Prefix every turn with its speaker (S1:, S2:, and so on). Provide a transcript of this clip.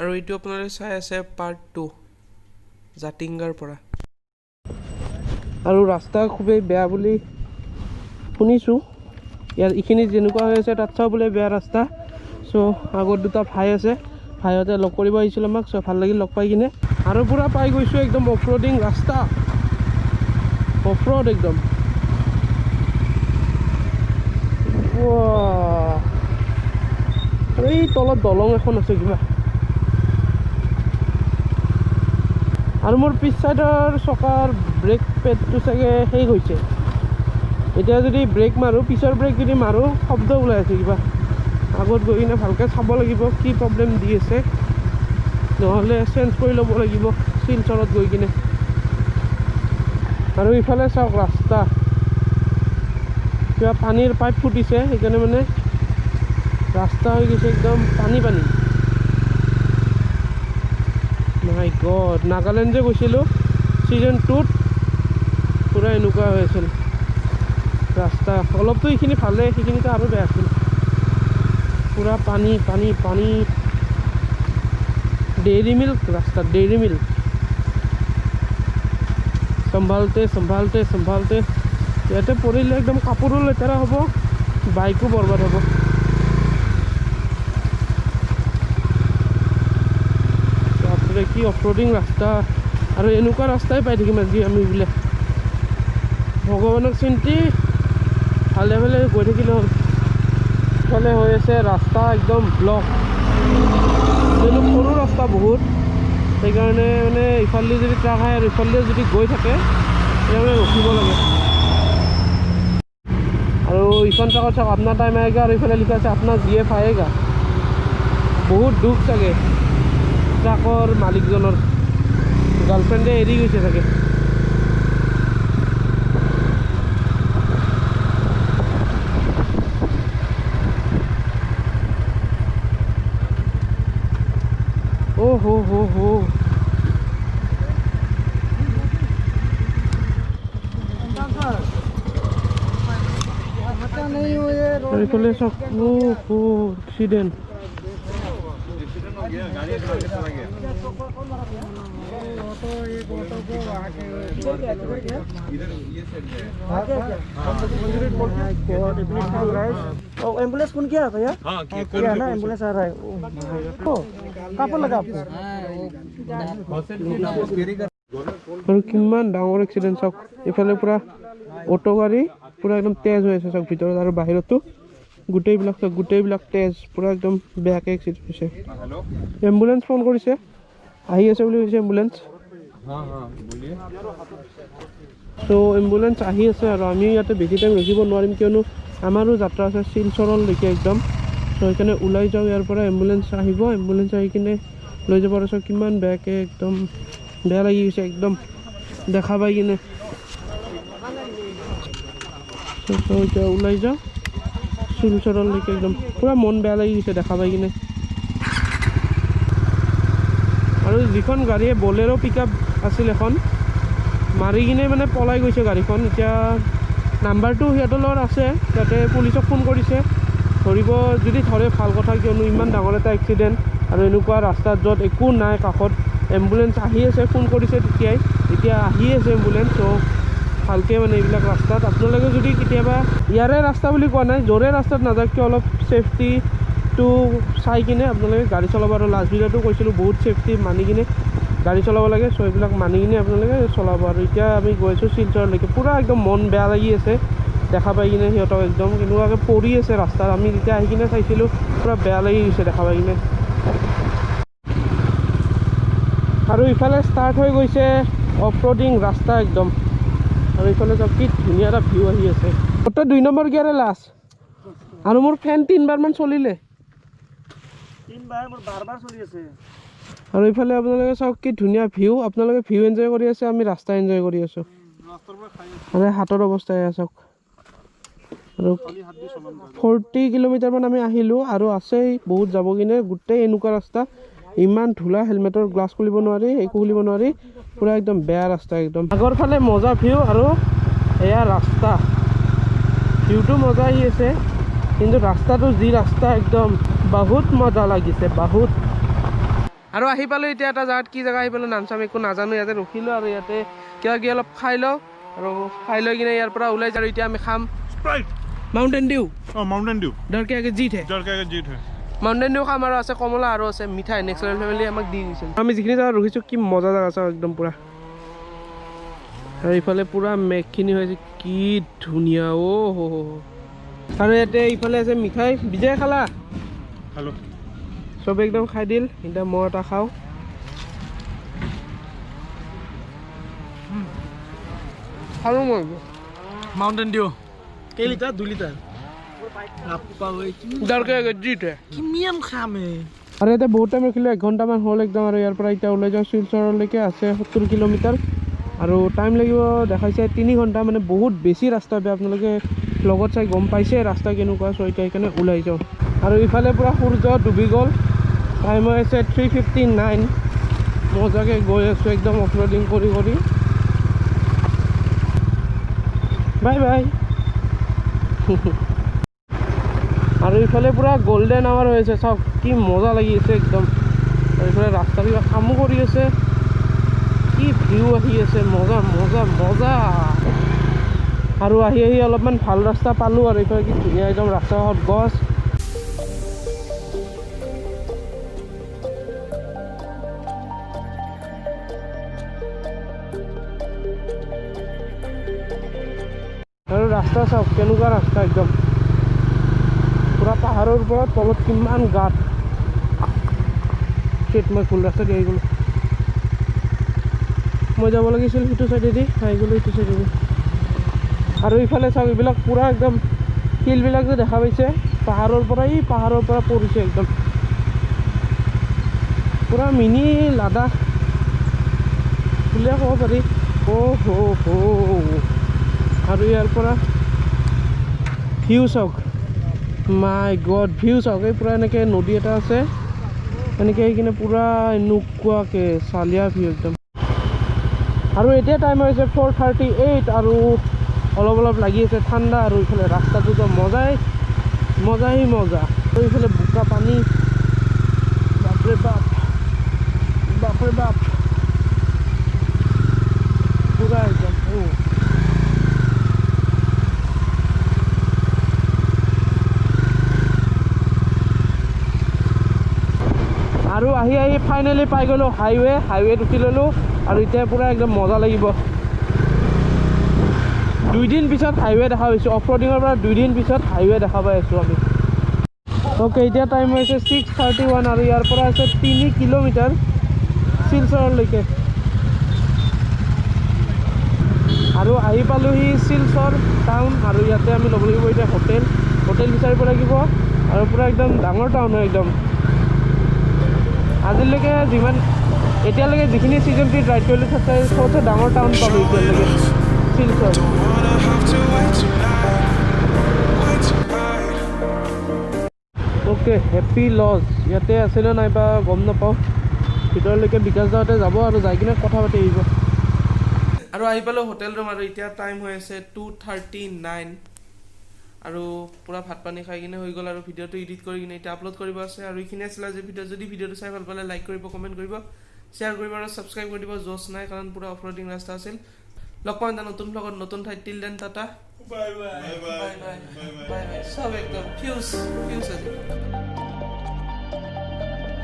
S1: আৰু এইটো আপোনালোকে চাই আছে পাৰ্ট 2 জাতিংগাৰ পৰা। আৰু ৰাস্তা খুবেই বেয়া বুলি শুনিছোঁ, ইয়াৰ এইখিনি যেনেকুৱা হৈ আছে তাত চাও বোলে বেয়া ৰাস্তা। চ' আগত দুটা ভাই আছে, ভাইহঁতে লগ কৰিব আহিছিল আমাক। চ' ভাল লাগিল লগ পাই কিনে। আৰু পূৰা পাই গৈছোঁ একদম অফৰোডিং ৰাস্তা, অফৰোড একদম। এই তলত দলং এখন আছে কিবা। আৰু মোৰ পিছ চাইডৰ চকাৰ ব্ৰেক পেডটো চাগে শেষ হৈছে। এতিয়া যদি ব্ৰেক মাৰোঁ, পিছৰ ব্ৰেক যদি মাৰোঁ শব্দ ওলাই আছে কিবা। আগত গৈ কিনে ভালকৈ চাব লাগিব কি প্ৰব্লেম দি আছে, নহ'লে চেঞ্জ কৰি ল'ব লাগিব শিলচৰত গৈ কিনে। আৰু ইফালে চাওক ৰাস্তা, কিবা পানীৰ পাইপ ফুটিছে, সেইকাৰণে মানে ৰাস্তা হৈ গৈছে একদম পানী পানী। মাই গড, নাগালেণ্ড যে গৈছিলোঁ ছিজন 2ত পূৰা এনেকুৱা হৈ আছিল ৰাস্তা। অলপতো এইখিনি ভালে, সেইখিনিতো আৰু বেয়া আছিল, পূৰা পানী পানী পানী। ডেইৰী মিল্ক ৰাস্তা, ডেইৰী মিল্ক। চম্ভালতে চম্ভালতে চম্ভালতে, ইয়াতে পৰিলে একদম কাপোৰো লেতেৰা হ'ব, বাইকো বৰবাদ হ'ব। কি অফৰোডিং ৰাস্তা, আৰু এনেকুৱা ৰাস্তাই পাই থাকিম আজি আমি বোলে। ভগৱানক চিন্তি ভালে ভালে গৈ থাকিলে হ'ল। ইফালে হৈ আছে ৰাস্তা একদম ব্লক, যিহেতু সৰু ৰাস্তা বহুত, সেইকাৰণে মানে ইফালে যদি ট্ৰাক আহে আৰু ইফালে যদি গৈ থাকে তেতিয়াহ'লে ৰখিব লাগে। আৰু ইখন ট্ৰাকত চাওক আপোনাৰ টাইম আয়েগা, আৰু ইফালে লিখা আছে আপোনাৰ GF আয়েগা। বহুত দুখ চাগে ট্ৰাকৰ মালিকজনৰ, গাৰ্লফ্ৰেণ্ডে এৰি গৈছে চাগে। অ' হো হো হো, এইফালে চাওক এক্সিডেণ্ট।
S2: एम्बुलेंस कौन किया भैया? हाँ किया ना, एम्बुलेंस आ रहा है। कहाँ पर लगा आपको?
S1: আৰু কিমান ডাঙৰ এক্সিডেণ্ট চাওক। এইফালে পূৰা অটো গাড়ী পূৰা একদম তেজ হৈ আছে চাওক ভিতৰত, আৰু বাহিৰতো গোটেইবিলাক চাওক, গোটেইবিলাক তেজ, পূৰা একদম বেয়াকৈ এক্সিডেণ্ট হৈছে। এম্বুলেঞ্চ ফোন কৰিছে, আহি আছে বুলি কৈছে এম্বুলেঞ্চ। চ' এম্বুলেঞ্চ আহি আছে, আৰু আমি ইয়াতে বেছি টাইম ৰখিব নোৱাৰিম, কিয়নো আমাৰো যাত্ৰা আছে শিলচৰলৈকে একদম। চ' সেইকাৰণে ওলাই যাওঁ ইয়াৰ পৰা, এম্বুলেঞ্চ আহিব, এম্বুলেঞ্চ আহি কিনে লৈ যাব। আৰু কিমান বেয়াকৈ একদম বেয়া লাগি গৈছে একদম দেখা পাই কিনে। এতিয়া ওলাই যাওঁ শিলচৰলৈকে, একদম পূৰা মন বেয়া লাগি গৈছে দেখা পাই কিনে। আৰু যিখন গাড়ীয়ে বলেৰো পিক আপ আছিল এখন, মাৰি কিনে মানে পলাই গৈছে গাড়ীখন। এতিয়া নাম্বাৰটো সিহঁতৰ লগত আছে, সিহঁতে পুলিচক ফোন কৰিছে, ধৰিব যদি ধৰে ভাল কথা, কিয়নো ইমান ডাঙৰ এটা এক্সিডেণ্ট আৰু এনেকুৱা ৰাস্তাত য'ত একো নাই কাষত। এম্বুলেঞ্চ আহি আছে, ফোন কৰিছে তেতিয়াই, এতিয়া আহি আছে এম্বুলেঞ্চ। চ' ভালকৈ মানে এইবিলাক ৰাস্তাত আপোনালোকে যদি কেতিয়াবা, ইয়াৰে ৰাস্তা বুলি কোৱা নাই, য'ৰে ৰাস্তাত নাযাওক কিয় অলপ ছেফটিটো চাই কিনে আপোনালোকে গাড়ী চলাব। আৰু লাষ্ট ভিডিঅ'টো কৈছিলোঁ বহুত ছেফটি মানি কিনে গাড়ী চলাব লাগে। চ' এইবিলাক মানি কিনে আপোনালোকে চলাব। আৰু এতিয়া আমি গৈছোঁ শিলচৰলৈকে, পূৰা একদম মন বেয়া লাগি আছে দেখা পাই কিনে সিহঁতক, একদম কেনেকুৱাকৈ পৰি আছে ৰাস্তাত। আমি যেতিয়া আহি কিনে চাইছিলোঁ পূৰা বেয়া লাগি গৈছে দেখা পাই কিনে। আৰু ইফালে ষ্টাৰ্ট হৈ গৈছে অফৰোডিং ৰাস্তা একদম। আৰু এইফালে চাওক কি ধুনীয়া এটা ভিউ আহি আছে। গোটেই 2 নম্বৰ গিয়াৰে লাষ্ট, আৰু মোৰ ফেন 3বাৰমান চলিলে,
S2: 3 বাৰ মোৰ বাৰ চলি আছে।
S1: আৰু ইফালে আপোনালোকে চাওক কি ধুনীয়া ভিউ, আপোনালোকে ভিউ এনজয় কৰি আছে, আমি ৰাস্তা এনজয় কৰি আছোঁ। আৰু হাতৰ অৱস্থাই চাওক। আৰু 40 কিলোমিটাৰমান আমি আহিলোঁ, আৰু আছেই বহুত যাব কিনে। গোটেই এনেকুৱা ৰাস্তা, ইমান ধূলা, হেলমেটৰ গ্লাছ খুলিব নোৱাৰি, একো খুলিব নোৱাৰি, পূৰা একদম বেয়া ৰাস্তা একদম। আগৰ ফালে মজা ভিউ, আৰু এয়া ৰাস্তা, ভিউটো মজা আহি আছে, কিন্তু ৰাস্তাটো যি ৰাস্তা একদম বহুত মজা লাগিছে বহুত। আৰু আহি পালোঁ এতিয়া এটা জেগাত, কি জেগা আহি পালোঁ নাম চাম একো নাজানো। ইয়াতে ৰখিলোঁ আৰু ইয়াতে কিবা কিবি অলপ খাই লওঁ, আৰু খাই লৈ কিনে ইয়াৰ পৰা ওলাই যাওঁ। আৰু এতিয়া আমি খাম মাউণ্টেইন ডিউ।
S3: माउंटेन ड्यू
S1: डर के आगे जीत है,
S3: डर के आगे जीत है।
S1: মাউণ্টেইন ডিউ খাম। আৰু আছে কমলা আৰু আছে মিঠাই, নেক্সট লেভেল ফেমিলি আমাক দি দিছিল। আমি যিখিনি জেগাত ৰখিছোঁ কি মজা জেগা আছে একদম পুৰা। আৰু ইফালে পুৰা মেঘখিনি হৈছে, কি ধুনীয়া অ' হ। আৰু ইয়াতে ইফালে আছে মিঠাই। বিজয় খালা?
S3: हेलो
S1: চবে একদম খাই দিল, এতিয়া মই এটা খাওঁ। খালোঁ মই
S2: माउंटेन ड्यू केई लिटार 2 लिटार
S1: डर के आगे जीत है।
S2: किमियाम खामे
S1: আৰু ইয়াতে বহুত টাইম ৰখিলোঁ, 1 ঘণ্টামান হ'ল একদম। আৰু ইয়াৰ পৰা এতিয়া ওলাই যাওঁ, শিলচৰলৈকে আছে 70 কিলোমিটাৰ। আৰু টাইম লাগিব দেখাইছে 3 ঘণ্টা, মানে বহুত বেছি ৰাস্তা বেয়া। আপোনালোকে লগত চাই গম পাইছে ৰাস্তা কেনেকুৱা। চ' এতিয়া সেইকাৰণে ওলাই যাওঁ। আৰু ইফালে পূৰা সূৰ্য ডুবি গ'ল, টাইম হৈ আছে 3:59। মজাকৈ গৈ আছোঁ একদম অফৰোডিং কৰি কৰি। Bye bye. আৰু ইফালে পুৰা গল্ডেন আৱাৰ হৈ আছে, চাওক কি মজা লাগি আছে একদম। আৰু ইফালে ৰাস্তাবিলাক কামো কৰি আছে, কি ভিউ আহি আছে, মজা মজা মজা। আৰু আহি আহি অলপমান ভাল ৰাস্তা পালোঁ। আৰু ইফালে কি ধুনীয়া একদম ৰাস্তা কাষত গছ। আৰু ৰাস্তা চাওক কেনেকুৱা ৰাস্তা, একদম পুৰা পাহাৰৰ ওপৰত, তলত কিমান গাঁত। চেট মই ভুল ৰাস্তাত আহি গ'লোঁ। মই যাব লাগিছিল সিটো চাইডেদি, আহি গ'লোঁ ইটো চাইডেদি। আৰু ইফালে চাওক এইবিলাক পুৰা একদম শিলবিলাক যে দেখা পাইছে, পাহাৰৰ পৰা পৰিছে একদম। পুৰা মিনি লাডাখ বুলিয়ে ক'ব পাৰি। অ' হো হো। আৰু ইয়াৰ পৰা ভিউ চাওক, মাই গড ভিউ চাওক। এই পূৰা এনেকৈ নদী এটা আছে, এনেকৈ আহি কিনে পূৰা এনেকুৱাকৈ চালিয়া ভিউ একদম। আৰু এতিয়া টাইম হৈছে 4:38, আৰু অলপ অলপ লাগি আছে ঠাণ্ডা। আৰু ইফালে ৰাস্তাটোতো মজাই মজা। আৰু ইফালে বোকা পানী, বাপৰে বাপ বাপৰে বাপ, পূৰা একদম। আৰু আহি আহি ফাইনেলি পাই গ'লোঁ হাইৱেত উঠি ল'লোঁ। আৰু এতিয়া পূৰা একদম মজা লাগিব। 2 দিন পিছত হাইৱে দেখা পাইছোঁ, অফৰোডিঙৰ পৰা 2 দিন পিছত হাইৱে দেখা পাই আছোঁ আমি। অ'কে, এতিয়া টাইম হৈছে 6:31, আৰু ইয়াৰ পৰা আছে 3 কিলোমিটাৰ শিলচৰলৈকে। আৰু আহি পালোঁহি শিলচৰ টাউন। আৰু ইয়াতে আমি ল'ব লাগিব এতিয়া হোটেল বিচাৰিব লাগিব। আৰু পূৰা একদম ডাঙৰ টাউন হয় একদম। আজিলৈকে এতিয়ালৈকে যিখিনি ছিজন 3 ৰাইড কৰিলোঁ, চবতছে ডাঙৰ টাউন পালোঁ এতিয়ালৈকে শিলচৰ। অ'কে, হেপী লজ ইয়াতে আছিলে নাইবা গম নাপাওঁ। ভিতৰলৈকে বিকাশ যাওঁতে যাব, আৰু যাই কিনে কথা পাতি আহিব। আৰু আহি পালোঁ হোটেল ৰুম। আৰু এতিয়া টাইম হৈ আছে 2:39, আৰু পূৰা ভাত পানী খাই কিনে হৈ গ'ল। আৰু ভিডিঅ'টো এডিট কৰি কিনে এতিয়া আপলোড কৰিব আছে। আৰু এইখিনি আছিলে আজি ভিডিঅ'। যদি ভিডিঅ'টো চাই ভাল পালে লাইক কৰিব, কমেণ্ট কৰিব, শ্বেয়াৰ কৰিব, আৰু ছাবস্ক্ৰাইব কৰি দিব। জছ নাই, কাৰণ পূৰা অফৰোডিং ৰাস্তা আছিল। লগ পাম এটা নতুন ভ্লগত, নতুন ঠাইত। Till then Tata, bye bye bye bye bye bye. চব একদম ফিউজ আজি।